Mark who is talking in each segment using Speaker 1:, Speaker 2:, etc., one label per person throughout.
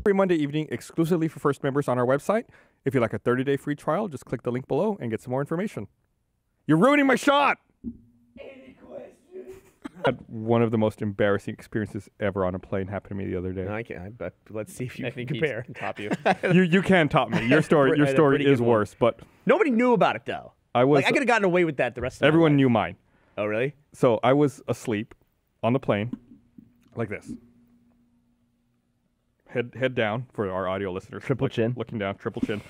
Speaker 1: Every Monday evening, exclusively for first members on our website. If you'd like a 30-day free trial, just click the link below and get some more information. You're ruining my shot!
Speaker 2: Any questions?
Speaker 1: Had one of the most embarrassing experiences ever on a plane happen to me the other day.
Speaker 3: No, I can't. But let's see if you
Speaker 4: I
Speaker 3: can
Speaker 4: think
Speaker 3: compare.
Speaker 4: Pete can top you.
Speaker 1: You can top me. Your story
Speaker 3: I had a pretty
Speaker 1: is
Speaker 3: good one.
Speaker 1: worse, but
Speaker 3: Nobody knew about it though.
Speaker 1: I was.
Speaker 3: Like I could have gotten away with that the rest of my
Speaker 1: Everyone
Speaker 3: life.
Speaker 1: knew mine.
Speaker 3: Oh really?
Speaker 1: So I was asleep on the plane, like this. Head down for our audio listeners.
Speaker 2: Triple chin.
Speaker 1: Looking down, triple chin.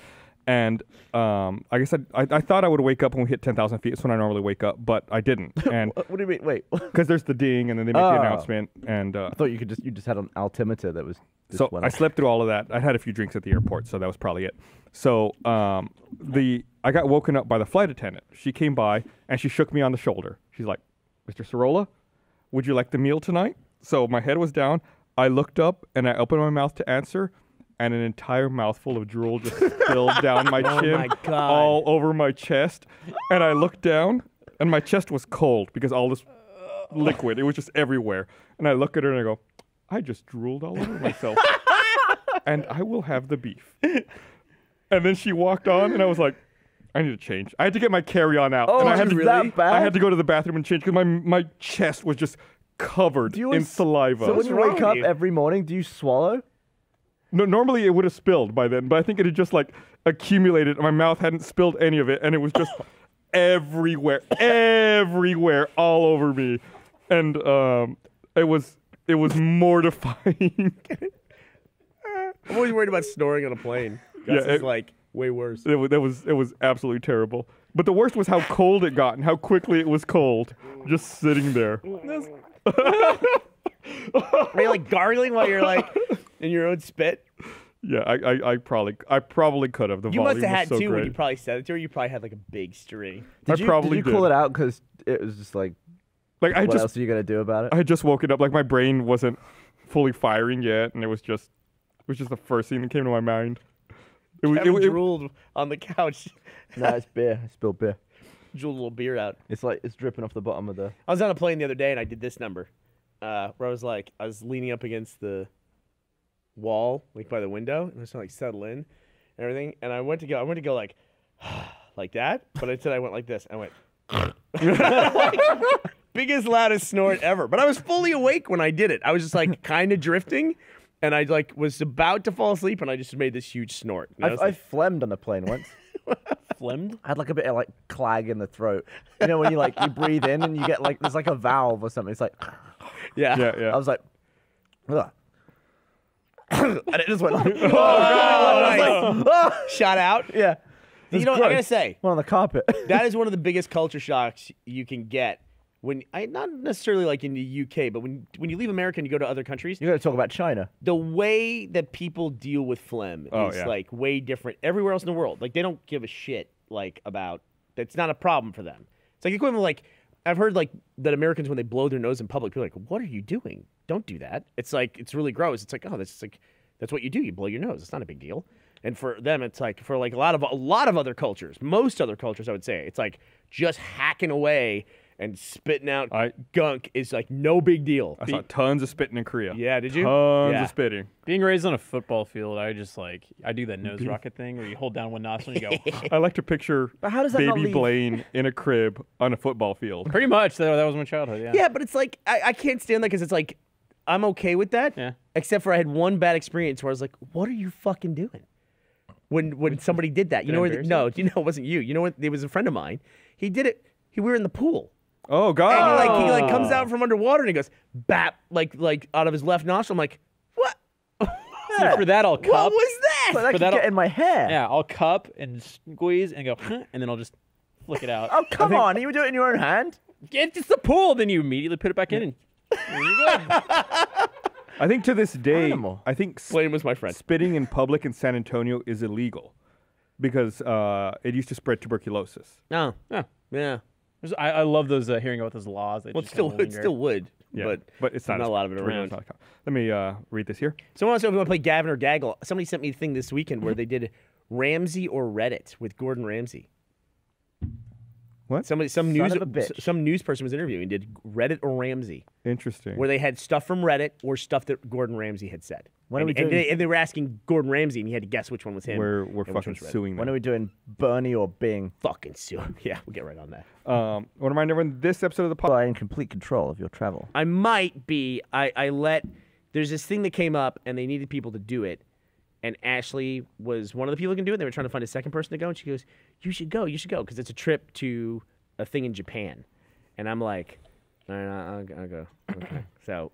Speaker 1: And I guess I thought I would wake up when we hit 10,000 feet. That's when I normally wake up, but I didn't. And
Speaker 2: What do you mean? Wait.
Speaker 1: because there's the ding, and then they make the announcement. And
Speaker 2: I thought you just had an altimeter that was.
Speaker 1: so I slept through all of that. I had a few drinks at the airport, so that was probably it. So I got woken up by the flight attendant. She came by and she shook me on the shoulder. She's like, "Mr. Sorolla, would you like the meal tonight?" So my head was down. I looked up and I opened my mouth to answer, and an entire mouthful of drool just spilled down my chin,
Speaker 3: my God.
Speaker 1: all over my chest. And I looked down, and my chest was cold because all this liquid, it was just everywhere. And I look at her and I go, "I just drooled all over myself, and I will have the beef." And then she walked on, and I was like, "I need to change." I had to get my carry-on out.
Speaker 2: Oh,
Speaker 1: and I had
Speaker 2: is
Speaker 1: to,
Speaker 2: that bad?
Speaker 1: I had to go to the bathroom and change because my chest was just covered
Speaker 2: Do you
Speaker 1: in
Speaker 2: always-
Speaker 1: saliva.
Speaker 2: So when you
Speaker 3: wrong
Speaker 2: wake
Speaker 3: with
Speaker 2: up
Speaker 3: you?
Speaker 2: every morning, do you swallow?
Speaker 1: No, normally it would have spilled by then, but I think it had just like accumulated. My mouth hadn't spilled any of it, and it was just everywhere, all over me, and it was mortifying.
Speaker 3: I'm always worried about snoring on a plane. That's
Speaker 1: Yeah,
Speaker 3: like way worse.
Speaker 1: It was absolutely terrible. But the worst was how cold it got and how quickly it was cold, just sitting there.
Speaker 3: Are you like gargling while you're like in your own spit?
Speaker 1: Yeah, I probably could have. The
Speaker 3: You
Speaker 1: volume
Speaker 3: must have had
Speaker 1: was so
Speaker 3: too when
Speaker 1: great.
Speaker 3: you probably said it to her. You probably had like a big string.
Speaker 2: Did you
Speaker 1: probably
Speaker 2: call
Speaker 1: did.
Speaker 2: it out because it was just like,
Speaker 1: Like
Speaker 2: what else are you gonna do about it?
Speaker 1: I had just woken up. Like my brain wasn't fully firing yet, and it was just the first thing that came to my mind. It was.
Speaker 3: Kevin
Speaker 1: It,
Speaker 3: drooled on the couch.
Speaker 2: No, it's beer. I spilled beer.
Speaker 3: Drooled a little beer out.
Speaker 2: It's like it's dripping off the bottom of the.
Speaker 3: I was on a plane the other day and I did this number, where I was leaning up against the wall, like by the window, and I was trying to like settle in and everything. And I went to go like, like that, but instead I went like this. I went, like, biggest, loudest snort ever. But I was fully awake when I did it. I was just like kind of drifting, and I like was about to fall asleep, and I just made this huge snort. You know, it's
Speaker 2: I
Speaker 3: like-
Speaker 2: phlegmed on the plane once.
Speaker 4: Phlegmed?
Speaker 2: I had like a bit of like clag in the throat. You know when you like you breathe in and you get like there's like a valve or something. It's like
Speaker 3: yeah.
Speaker 1: yeah.
Speaker 2: I was like, ugh. And it just went. Like,
Speaker 3: Oh, God, nice. Shot out.
Speaker 2: yeah.
Speaker 3: You
Speaker 2: It's
Speaker 3: know, I gotta
Speaker 2: gross.
Speaker 3: say,
Speaker 2: One on the carpet.
Speaker 3: that is one of the biggest culture shocks you can get when not necessarily like in the UK, but when you leave America and you go to other countries,
Speaker 2: You got to talk about China.
Speaker 3: the way that people deal with phlegm
Speaker 1: Oh,
Speaker 3: is
Speaker 1: yeah.
Speaker 3: like way different everywhere else in the world. Like they don't give a shit like about that's not a problem for them. It's like equivalent like I've heard like that Americans when they blow their nose in public, people are like, "What are you doing? Don't do that." It's like it's really gross. It's like, "Oh, that's what you do. You blow your nose. It's not a big deal." And for them, it's like for like a lot of other cultures, most other cultures, I would say, it's like just hacking away and spitting out gunk is like no big deal.
Speaker 1: I saw tons of spitting in Korea.
Speaker 3: Yeah, did you?
Speaker 1: Tons
Speaker 3: Yeah.
Speaker 1: of spitting.
Speaker 4: Being raised on a football field, I do that nose rocket thing where you hold down one nostril and you go.
Speaker 1: I like to picture
Speaker 2: But how does that not
Speaker 1: baby
Speaker 2: leave-
Speaker 1: Blaine in a crib on a football field.
Speaker 4: Pretty much. That was my childhood, yeah.
Speaker 3: Yeah, but it's like I can't stand that because it's like I'm okay with that.
Speaker 4: Yeah.
Speaker 3: Except for I had one bad experience where I was like, "What are you fucking doing?" When somebody did that, you
Speaker 4: Did
Speaker 3: know
Speaker 4: I
Speaker 3: where?
Speaker 4: embarrass
Speaker 3: No, you know it wasn't you. You know what? It was a friend of mine. He did it. We were in the pool,
Speaker 1: Oh
Speaker 3: and
Speaker 1: God!
Speaker 3: he like comes out from underwater and he goes bap like out of his left nostril. I'm like, what?
Speaker 4: See, for that, I'll cup.
Speaker 3: What was
Speaker 2: But
Speaker 3: that?
Speaker 2: that could
Speaker 4: that-
Speaker 2: get in my hair.
Speaker 4: Yeah, I'll cup and squeeze and go, and then I'll just flick it out.
Speaker 2: Oh come on! You would do it in your own hand.
Speaker 4: It's just the pool. Then you immediately put it back in, and there you go.
Speaker 1: I think to this day,
Speaker 2: Animal.
Speaker 1: I think
Speaker 3: Blaine was my friend.
Speaker 1: spitting in public in San Antonio is illegal because it used to spread tuberculosis.
Speaker 3: No,
Speaker 4: Yeah.
Speaker 3: yeah.
Speaker 4: I love those hearing about those laws. That
Speaker 3: Well,
Speaker 4: just kinda
Speaker 3: it
Speaker 4: linger.
Speaker 3: still would.
Speaker 1: Yeah,
Speaker 3: But
Speaker 1: it's not
Speaker 3: a
Speaker 1: as-
Speaker 3: lot of it
Speaker 1: tuberculosis
Speaker 3: around.
Speaker 1: is not Let me read this here.
Speaker 3: Someone else, if you want to play Gavin or Gaggle, somebody sent me a thing this weekend where they did Ramsey or Reddit with Gordon Ramsay.
Speaker 1: What?
Speaker 3: Some
Speaker 2: Son of a bitch.
Speaker 3: some news person was interviewing and did Reddit or Ramsey,
Speaker 1: Interesting.
Speaker 3: where they had stuff from Reddit or stuff that Gordon Ramsay had said.
Speaker 2: When are we
Speaker 3: and,
Speaker 2: doing?
Speaker 3: they were asking Gordon Ramsay, and he had to guess which one was him.
Speaker 1: We're
Speaker 3: and which
Speaker 1: fucking
Speaker 3: one's Red.
Speaker 1: suing them.
Speaker 2: When are we doing Bernie or Bing?
Speaker 3: Fucking sue. Yeah, we'll get right on that.
Speaker 1: Want to remind everyone, this episode of the
Speaker 2: Well,
Speaker 1: podcast.
Speaker 2: I'm in complete control of your travel.
Speaker 3: I might be. There's this thing that came up, and they needed people to do it. And Ashley was one of the people who can do it. They were trying to find a second person to go, and she goes, "You should go, because it's a trip to a thing in Japan." And I'm like, "All right, I'll go." Okay. So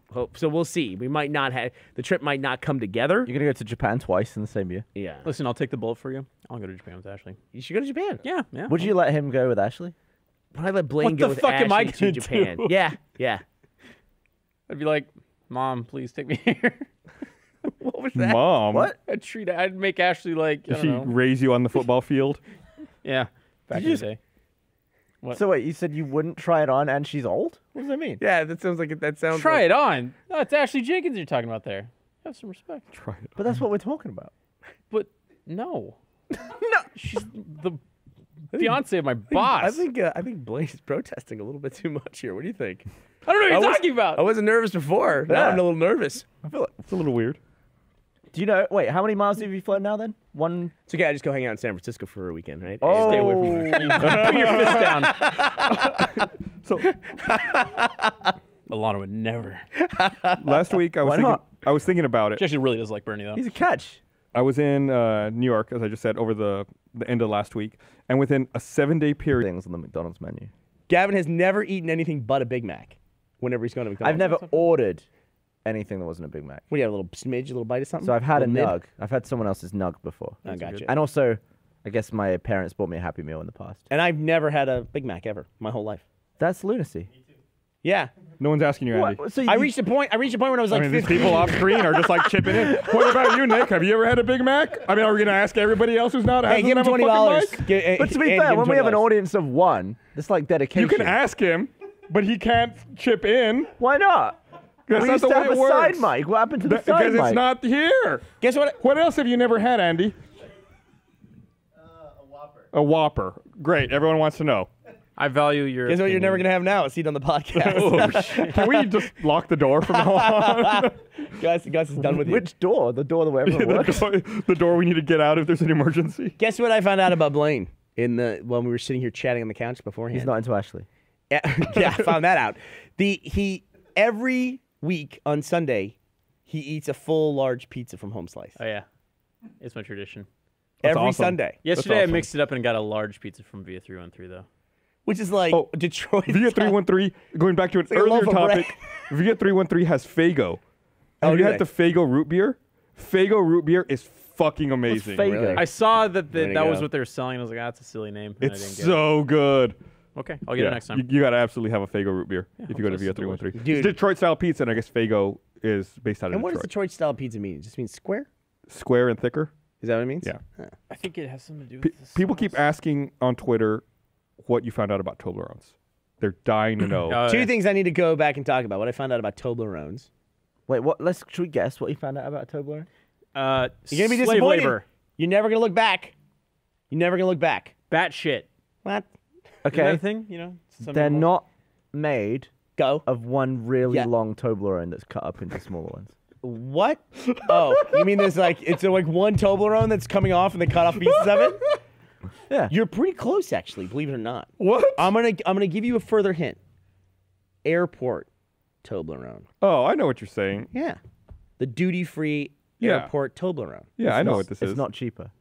Speaker 3: we'll see. We might not have the trip might not come together.
Speaker 2: You're gonna go to Japan twice in the same year.
Speaker 3: Yeah.
Speaker 4: Listen, I'll take the bullet for you. I'll go to Japan with Ashley.
Speaker 3: You should go to Japan.
Speaker 4: Yeah.
Speaker 2: Would you let him go with Ashley?
Speaker 3: Would I let Blaine
Speaker 4: What
Speaker 3: go
Speaker 4: the
Speaker 3: with
Speaker 4: fuck am I
Speaker 3: Ashley to
Speaker 4: gonna
Speaker 3: Japan?
Speaker 4: do?
Speaker 3: Yeah.
Speaker 4: I'd be like, Mom, please take me here.
Speaker 3: What was that?
Speaker 1: Mom.
Speaker 2: What?
Speaker 4: I'd make Ashley like, I
Speaker 1: Did she
Speaker 4: don't know.
Speaker 1: raise you on the football field?
Speaker 4: Yeah. Back in the day. What?
Speaker 2: So wait, you said you wouldn't try it on, and she's old? What does that mean?
Speaker 3: Yeah, that sounds like
Speaker 4: Try it on. No, it's Ashley Jenkins you're talking about there. Have some respect.
Speaker 1: Try it.
Speaker 2: But that's what we're talking about.
Speaker 4: But no. No. She's the fiance of my boss.
Speaker 3: I think Blaine is protesting a little bit too much here. What do you think?
Speaker 4: I don't know what you're talking about.
Speaker 3: I wasn't nervous before. Now
Speaker 2: Yeah.
Speaker 3: I'm a little nervous.
Speaker 2: I feel like.
Speaker 1: It's a little weird.
Speaker 2: Do you know? Wait, how many miles have you flown now? Then one.
Speaker 3: It's okay. I just go hang out in San Francisco for a weekend, right?
Speaker 2: Oh,
Speaker 4: Stay away from her. Put your fist down.
Speaker 1: So
Speaker 4: Alana would never.
Speaker 1: last week
Speaker 2: Why not?
Speaker 1: I was thinking about it.
Speaker 4: She actually really does like Bernie, though.
Speaker 2: He's a catch.
Speaker 1: I was in New York, as I just said, over the end of last week, and within a 7-day period,
Speaker 2: Things on the McDonald's menu.
Speaker 3: Gavin has never eaten anything but a Big Mac whenever he's gone to McDonald's.
Speaker 2: I've never ordered anything that wasn't a Big Mac.
Speaker 3: What do you have, a little smidge, a little bite of something?
Speaker 2: So I've had a
Speaker 3: Little nib?
Speaker 2: nug. I've had someone else's nug before.
Speaker 3: I gotcha.
Speaker 2: And also, I guess my parents bought me a Happy Meal in the past.
Speaker 3: And I've never had a Big Mac ever, my whole life.
Speaker 2: That's lunacy.
Speaker 3: Yeah.
Speaker 1: no one's asking you, Andy.
Speaker 2: So
Speaker 3: I reached a point when I was
Speaker 1: I
Speaker 3: like
Speaker 1: mean, these
Speaker 3: 15.
Speaker 1: people off screen are just like chipping in. What about you, Nick? Have you ever had a Big Mac? I mean, are we going to ask everybody else who's not?
Speaker 3: Hey, give him $20.
Speaker 2: But to be fair, when we have an audience of one, it's like dedication.
Speaker 1: You can ask him, but he can't chip in.
Speaker 2: Why not?
Speaker 1: That's
Speaker 2: we
Speaker 1: not
Speaker 2: used
Speaker 1: the
Speaker 2: to
Speaker 1: way
Speaker 2: have
Speaker 1: it
Speaker 2: a
Speaker 1: works.
Speaker 2: side mic. What happened to the side
Speaker 1: Because
Speaker 2: mic?
Speaker 1: it's not here.
Speaker 3: Guess what?
Speaker 1: What else have you never had, Andy?
Speaker 5: A Whopper.
Speaker 1: A Whopper. Great. Everyone wants to know.
Speaker 4: I value your.
Speaker 3: Guess what you're never going to have now? A seat on the podcast.
Speaker 1: Can we just lock the door from now on?
Speaker 3: Gus is done with you.
Speaker 2: Which door? The door where everyone works?
Speaker 1: the door we need to get out if there's an emergency.
Speaker 3: Guess what I found out about Blaine when we were sitting here chatting on the couch beforehand?
Speaker 2: He's not into Ashley.
Speaker 3: Yeah, I found that out. He every week on Sunday he eats a full large pizza from Home Slice.
Speaker 4: Oh, yeah. It's my tradition.
Speaker 1: That's
Speaker 3: Every
Speaker 1: awesome.
Speaker 3: Sunday,
Speaker 4: Yesterday,
Speaker 1: awesome.
Speaker 4: I mixed it up and got a large pizza from Via 313, though.
Speaker 3: which is like
Speaker 1: Oh,
Speaker 3: Detroit.
Speaker 1: Via 313, going back to an
Speaker 3: like a
Speaker 1: earlier
Speaker 3: loaf of bread.
Speaker 1: topic, Via 313 has Fago.
Speaker 3: Oh,
Speaker 1: Have you
Speaker 3: do
Speaker 1: had
Speaker 3: they?
Speaker 1: the Fago root beer? Fago root beer is fucking amazing.
Speaker 2: Fago?
Speaker 3: Really?
Speaker 4: I saw that
Speaker 3: There you
Speaker 4: that was
Speaker 3: go.
Speaker 4: what they were selling. I was like, that's a silly name. And I
Speaker 1: It's
Speaker 4: didn't get
Speaker 1: so good.
Speaker 4: it. Okay, I'll get it next time.
Speaker 1: You got to absolutely have a Fago root beer if you go to
Speaker 4: hopefully
Speaker 1: Via
Speaker 4: it's
Speaker 1: 313.
Speaker 3: Dude.
Speaker 1: It's Detroit style pizza, and I guess Fago is based out of
Speaker 3: And what does
Speaker 1: Detroit.
Speaker 3: Detroit style pizza mean? It just means square?
Speaker 1: Square and thicker.
Speaker 3: Is that what it means?
Speaker 1: Yeah.
Speaker 4: I think it has something to do
Speaker 1: Pe-
Speaker 4: with the
Speaker 1: people keep
Speaker 4: sauce.
Speaker 1: asking on Twitter what you found out about Toblerones. They're dying to know.
Speaker 4: Oh,
Speaker 3: Two
Speaker 4: yeah.
Speaker 3: things I need to go back and talk about. What I found out about Toblerones.
Speaker 2: Wait, what? Should we guess what you found out about Toblerone?
Speaker 3: You're gonna be
Speaker 4: slave
Speaker 3: disappointed.
Speaker 4: labor.
Speaker 3: You're never gonna look back. You're never gonna look back.
Speaker 4: Bat shit.
Speaker 3: What?
Speaker 4: Isn't that
Speaker 2: Okay,
Speaker 4: a thing? You know, some
Speaker 2: they're
Speaker 4: people-
Speaker 2: not made
Speaker 3: Go.
Speaker 2: of one really
Speaker 3: Yeah.
Speaker 2: long Toblerone that's cut up into smaller ones.
Speaker 3: What? Oh, you mean there's like it's like one Toblerone that's coming off and they cut off pieces of it?
Speaker 2: Yeah.
Speaker 3: You're pretty close, actually. Believe it or not.
Speaker 1: What?
Speaker 3: I'm gonna give you a further hint. Airport Toblerone.
Speaker 1: Oh, I know what you're saying.
Speaker 3: Yeah. The duty-free
Speaker 1: Yeah.
Speaker 3: airport Toblerone.
Speaker 1: Yeah, I know what this
Speaker 2: It's
Speaker 1: is.
Speaker 2: not cheaper.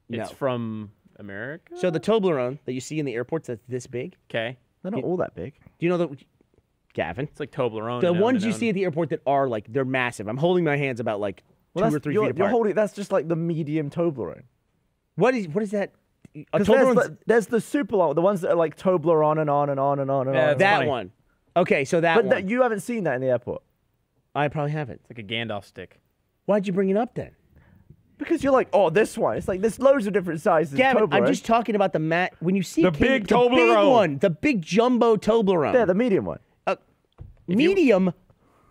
Speaker 4: It's
Speaker 3: No.
Speaker 4: from America.
Speaker 3: So the Toblerone that you see in the airports that's this big.
Speaker 4: Okay,
Speaker 2: They're not all that big.
Speaker 3: Do you know that, Gavin?
Speaker 4: it's like Toblerone.
Speaker 3: The
Speaker 4: known
Speaker 3: ones
Speaker 4: to
Speaker 3: you
Speaker 4: known.
Speaker 3: see at the airport that are like they're massive. I'm holding my hands about like
Speaker 2: Well,
Speaker 3: 2 or 3
Speaker 2: you're,
Speaker 3: feet
Speaker 2: you're
Speaker 3: apart.
Speaker 2: holding. That's just like the medium Toblerone.
Speaker 3: What is that? A
Speaker 2: 'Cause
Speaker 3: Toblerone's
Speaker 2: there's the super long, the ones that are like Toblerone and on and on and on and
Speaker 4: Yeah,
Speaker 2: on.
Speaker 4: that's
Speaker 3: that
Speaker 4: funny.
Speaker 3: one. Okay, so that
Speaker 2: But
Speaker 3: one.
Speaker 2: you haven't seen that in the airport
Speaker 3: I probably haven't.
Speaker 4: It's like a Gandalf stick.
Speaker 3: Why'd you bring it up then?
Speaker 2: because you're like, oh, this one. It's like there's loads of different sizes.
Speaker 3: Gavin,
Speaker 2: of
Speaker 3: I'm
Speaker 2: Toblerone.
Speaker 3: just talking about the when you see
Speaker 1: The
Speaker 3: a candy-
Speaker 1: big
Speaker 3: the big
Speaker 1: Toblerone.
Speaker 3: one, the big jumbo Toblerone.
Speaker 2: Yeah, the medium one.
Speaker 3: Medium.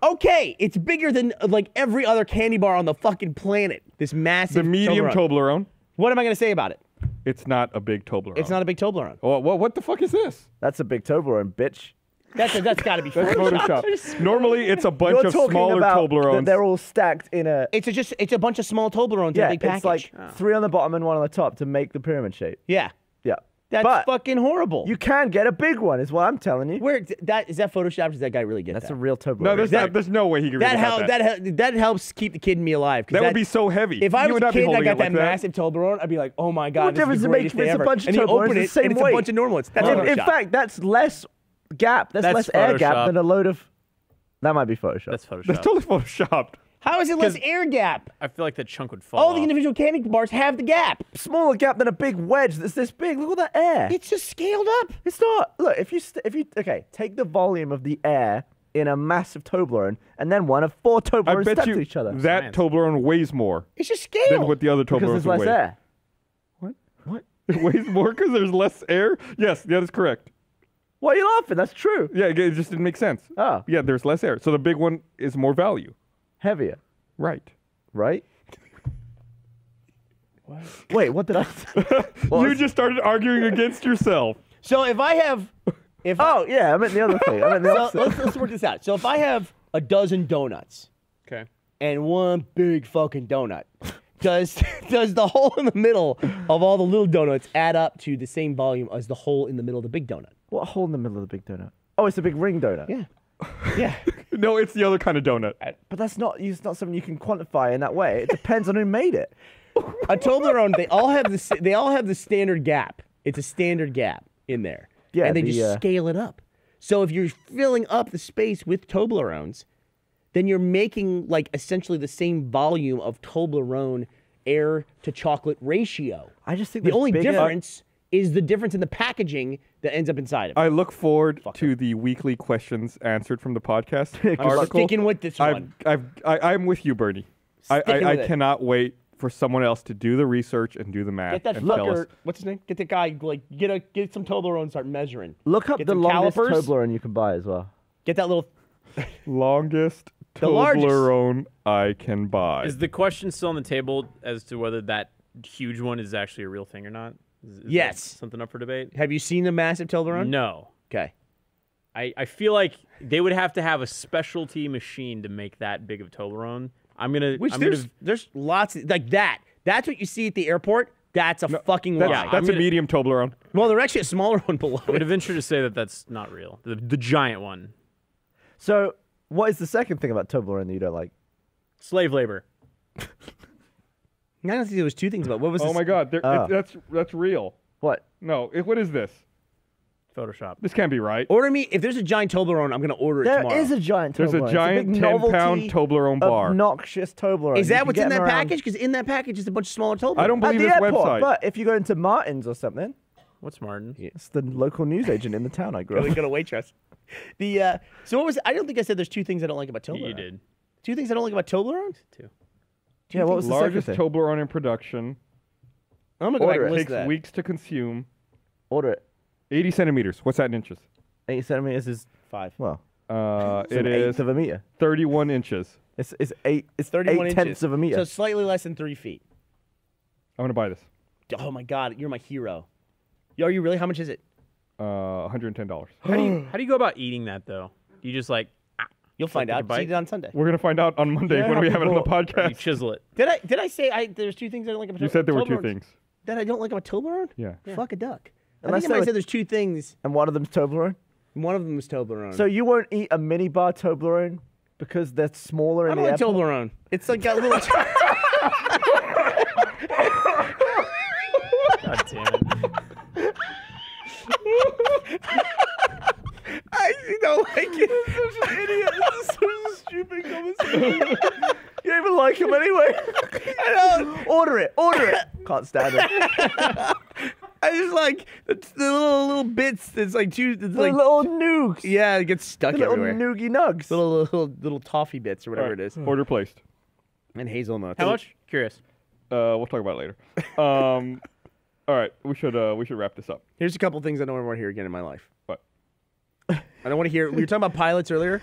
Speaker 3: Okay, it's bigger than like every other candy bar on the fucking planet. This massive.
Speaker 1: The medium
Speaker 3: Toblerone.
Speaker 1: Toblerone.
Speaker 3: What am I going to say about it?
Speaker 1: It's not a big Toblerone.
Speaker 3: It's not a big Toblerone.
Speaker 1: Oh, what the fuck is this?
Speaker 2: That's a big Toblerone, bitch.
Speaker 3: That's got to be
Speaker 1: That's
Speaker 3: Photoshop.
Speaker 1: Photoshop. Normally, it's a bunch
Speaker 2: You're
Speaker 1: of
Speaker 2: talking
Speaker 1: smaller
Speaker 2: about that
Speaker 1: Toblerones.
Speaker 2: they're all stacked in a.
Speaker 3: It's a bunch of small Toblerones in a
Speaker 2: Yeah,
Speaker 3: big package.
Speaker 2: it's like 3 on the bottom and 1 on the top to make the pyramid shape.
Speaker 3: yeah.
Speaker 2: Yeah.
Speaker 3: That's
Speaker 2: but
Speaker 3: fucking horrible.
Speaker 2: you can get a big one, is what I'm telling you.
Speaker 3: Where is that Photoshopped? Does that guy really get
Speaker 2: That's
Speaker 3: that?
Speaker 2: a real Toblerone.
Speaker 1: No, there's no way he can really have that.
Speaker 3: That helps keep the kid in me alive. 'cause
Speaker 1: That would be so heavy.
Speaker 3: If I
Speaker 1: You
Speaker 3: was
Speaker 1: would
Speaker 3: a
Speaker 1: not be
Speaker 3: kid and I
Speaker 1: holding
Speaker 3: got
Speaker 1: it like
Speaker 3: that
Speaker 1: that.
Speaker 3: massive Toblerone, I'd be like, oh my god,
Speaker 2: What
Speaker 3: this is
Speaker 2: difference
Speaker 3: the
Speaker 2: does it make
Speaker 3: greatest
Speaker 2: if
Speaker 3: day
Speaker 2: it's a
Speaker 3: ever.
Speaker 2: bunch of
Speaker 3: And you
Speaker 2: Toblerones
Speaker 3: open
Speaker 2: the
Speaker 3: it,
Speaker 2: same
Speaker 3: and it's a
Speaker 2: weight?
Speaker 3: bunch of normal ones. That's
Speaker 2: And in
Speaker 3: Photoshop.
Speaker 2: fact, that's less gap. That's less air gap
Speaker 4: Photoshop.
Speaker 2: than a load of. That might be Photoshop.
Speaker 4: That's Photoshop.
Speaker 1: That's totally photoshopped.
Speaker 3: How is it less air gap?
Speaker 4: I feel like that chunk would fall
Speaker 3: All the
Speaker 4: off.
Speaker 3: individual candy bars have the gap.
Speaker 2: Smaller gap than a big wedge that's this big. Look at that air.
Speaker 3: It's just scaled up.
Speaker 2: It's not. Look, if you okay, take the volume of the air in a massive Toblerone and then one of 4
Speaker 1: I
Speaker 2: Toblerones
Speaker 1: bet
Speaker 2: stuck
Speaker 1: you
Speaker 2: to each other.
Speaker 1: that
Speaker 4: Science.
Speaker 1: Toblerone weighs more
Speaker 3: It's just
Speaker 1: than
Speaker 3: scaled.
Speaker 1: what the other
Speaker 2: because
Speaker 1: Toblerones
Speaker 2: there's less
Speaker 1: would weigh.
Speaker 2: air.
Speaker 1: What?
Speaker 2: What?
Speaker 1: It weighs more because there's less air? Yes, that is correct.
Speaker 2: Why are you laughing? That's true.
Speaker 1: Yeah, it just didn't make sense.
Speaker 2: Oh,
Speaker 1: Yeah, there's less air. So the big one is more value.
Speaker 2: heavier,
Speaker 1: Right.
Speaker 2: right? Wait, what did I say? What
Speaker 1: You
Speaker 2: was-
Speaker 1: just started arguing against yourself.
Speaker 3: So if I have,
Speaker 2: Oh, yeah, I meant the other thing. I meant the
Speaker 3: so
Speaker 2: opposite.
Speaker 3: let's work this out. So if I have a dozen donuts
Speaker 4: Okay.
Speaker 3: and one big fucking donut, does the hole in the middle of all the little donuts add up to the same volume as the hole in the middle of the big donut?
Speaker 2: What hole in the middle of the big donut? Oh, it's a big ring donut.
Speaker 3: Yeah. Yeah.
Speaker 1: No, it's the other kind of donut.
Speaker 2: But that's not. It's not something you can quantify in that way. It depends on who made it.
Speaker 3: A Toblerone, they all have the standard gap. It's a standard gap in there.
Speaker 2: Yeah,
Speaker 3: and they
Speaker 2: the,
Speaker 3: just scale it up. So if you're filling up the space with Toblerones, then you're making like essentially the same volume of Toblerone air to chocolate ratio.
Speaker 2: I just think
Speaker 3: The
Speaker 2: there's
Speaker 3: only
Speaker 2: bigger-
Speaker 3: difference is the difference in the packaging that ends up inside of it.
Speaker 1: I look forward to the weekly questions answered from the podcast
Speaker 3: I'm
Speaker 1: article.
Speaker 3: sticking with this one.
Speaker 1: I'm with you, Bernie.
Speaker 3: Sticking
Speaker 1: I
Speaker 3: with it.
Speaker 1: cannot wait for someone else to do the research and do the math.
Speaker 3: Get that
Speaker 1: and tell us.
Speaker 3: fucker. What's his name? Get the guy. Like get some Toblerone and start measuring.
Speaker 2: Look up
Speaker 3: Get
Speaker 2: the
Speaker 3: some
Speaker 2: longest
Speaker 3: calipers.
Speaker 2: Toblerone you can buy as well.
Speaker 3: Get that little.
Speaker 1: Longest
Speaker 3: The largest.
Speaker 1: Toblerone I can buy.
Speaker 4: Is the question still on the table as to whether that huge one is actually a real thing or not? Is
Speaker 3: Yes.
Speaker 4: that something up for debate?
Speaker 3: Have you seen the massive Toblerone?
Speaker 4: No.
Speaker 3: Okay.
Speaker 4: I feel like they would have to have a specialty machine to make that big of Toblerone.
Speaker 3: Which there's lots like that. That's what you see at the airport. That's a fucking lie.
Speaker 1: That's
Speaker 4: I'm
Speaker 1: a
Speaker 4: gonna-
Speaker 1: medium Toblerone.
Speaker 3: Well, there's actually a smaller one below
Speaker 4: I would
Speaker 3: it.
Speaker 4: venture to say that that's not real. The giant one.
Speaker 2: So, what is the second thing about Toblerone that you don't like?
Speaker 4: Slave labor.
Speaker 3: I don't think there was 2 things about what was
Speaker 1: Oh
Speaker 3: this?
Speaker 1: my God,
Speaker 2: Oh.
Speaker 1: that's real.
Speaker 2: What?
Speaker 1: No, what is this?
Speaker 4: Photoshop.
Speaker 1: This can't be right.
Speaker 3: Order me if there's a giant Toblerone, I'm gonna order it
Speaker 2: There
Speaker 3: tomorrow.
Speaker 2: is a giant Toblerone.
Speaker 1: There's a giant
Speaker 2: it's big
Speaker 1: 10-pound
Speaker 2: novelty,
Speaker 1: Toblerone bar.
Speaker 2: Obnoxious Toblerone.
Speaker 3: Is
Speaker 2: You
Speaker 3: that
Speaker 2: can
Speaker 3: what's
Speaker 2: get
Speaker 3: in
Speaker 2: them
Speaker 3: that
Speaker 2: around
Speaker 3: package? Because in that package is a bunch of smaller Toblerones.
Speaker 1: I don't
Speaker 2: At
Speaker 1: believe
Speaker 2: the
Speaker 1: this
Speaker 2: airport,
Speaker 1: website.
Speaker 2: but if you go into Martin's or something,
Speaker 4: What's Martin?
Speaker 2: it's the local newsagent in the town I grew
Speaker 3: Really
Speaker 2: up.
Speaker 3: good waitress. The so what was? I don't think I said there's 2 things I don't like about Toblerone.
Speaker 4: You did.
Speaker 3: 2 things I don't like about Toblerone.
Speaker 4: Too.
Speaker 2: Yeah, what was the second
Speaker 1: Largest
Speaker 2: thing?
Speaker 1: Toblerone in production.
Speaker 3: I'm gonna go back
Speaker 2: Order
Speaker 3: and
Speaker 2: it.
Speaker 3: list
Speaker 1: Takes
Speaker 3: that.
Speaker 1: weeks to consume.
Speaker 2: Order it.
Speaker 1: 80 centimeters. What's that in inches?
Speaker 2: 8 centimeters is
Speaker 3: 5.
Speaker 2: well.
Speaker 1: It
Speaker 2: An
Speaker 1: is
Speaker 2: eighth of a meter.
Speaker 1: 31 inches.
Speaker 2: It's 8. It's
Speaker 3: 31
Speaker 2: 8
Speaker 3: inches.
Speaker 2: tenths of a meter.
Speaker 3: So slightly less than 3 feet.
Speaker 1: I'm gonna buy this.
Speaker 3: Oh my God, you're my hero. Are you really? How much is it?
Speaker 1: $110.
Speaker 4: How do you go about eating that though? You just like
Speaker 3: You'll find
Speaker 4: take a
Speaker 3: out.
Speaker 4: bite?
Speaker 3: See it on Sunday.
Speaker 1: We're gonna find out on Monday
Speaker 2: Yeah,
Speaker 1: when we have it on the
Speaker 2: people-
Speaker 4: you
Speaker 1: podcast.
Speaker 4: chisel it.
Speaker 3: Did I say there's 2 things I don't like about Toblerone?
Speaker 1: You said there were 2
Speaker 3: Toblerones
Speaker 1: things.
Speaker 3: that I don't like about Toblerone.
Speaker 1: Yeah.
Speaker 3: Fuck a duck. I
Speaker 2: Unless
Speaker 3: think I
Speaker 2: they
Speaker 3: might
Speaker 2: were-
Speaker 3: say there's 2 things.
Speaker 2: and one of them's Toblerone.
Speaker 3: One of them is Toblerone.
Speaker 2: So you won't eat a mini bar Toblerone because they're smaller
Speaker 3: I
Speaker 2: in
Speaker 3: don't
Speaker 2: the
Speaker 3: like
Speaker 2: airport?
Speaker 3: Toblerone. It's like got little.
Speaker 4: God damn it.
Speaker 3: I actually don't like it. Such an idiot. This is such a stupid conversation.
Speaker 2: You don't even like them anyway.
Speaker 3: I don't.
Speaker 2: Order it. Order it. Can't stand it.
Speaker 3: I just like the little bits. That's like 2. It's
Speaker 2: The
Speaker 3: like
Speaker 2: little noogs.
Speaker 3: yeah, it gets stuck
Speaker 2: The little
Speaker 3: everywhere.
Speaker 2: noogie nugs.
Speaker 3: Little toffee bits or whatever
Speaker 1: All right,
Speaker 3: it is,
Speaker 1: Order placed.
Speaker 3: and hazelnuts.
Speaker 4: How much? Curious.
Speaker 1: We'll talk about it later. All right, we should wrap this up.
Speaker 3: Here's a couple things I don't want to hear again in my life.
Speaker 1: What?
Speaker 3: I don't want to hear. We were talking about pilots earlier.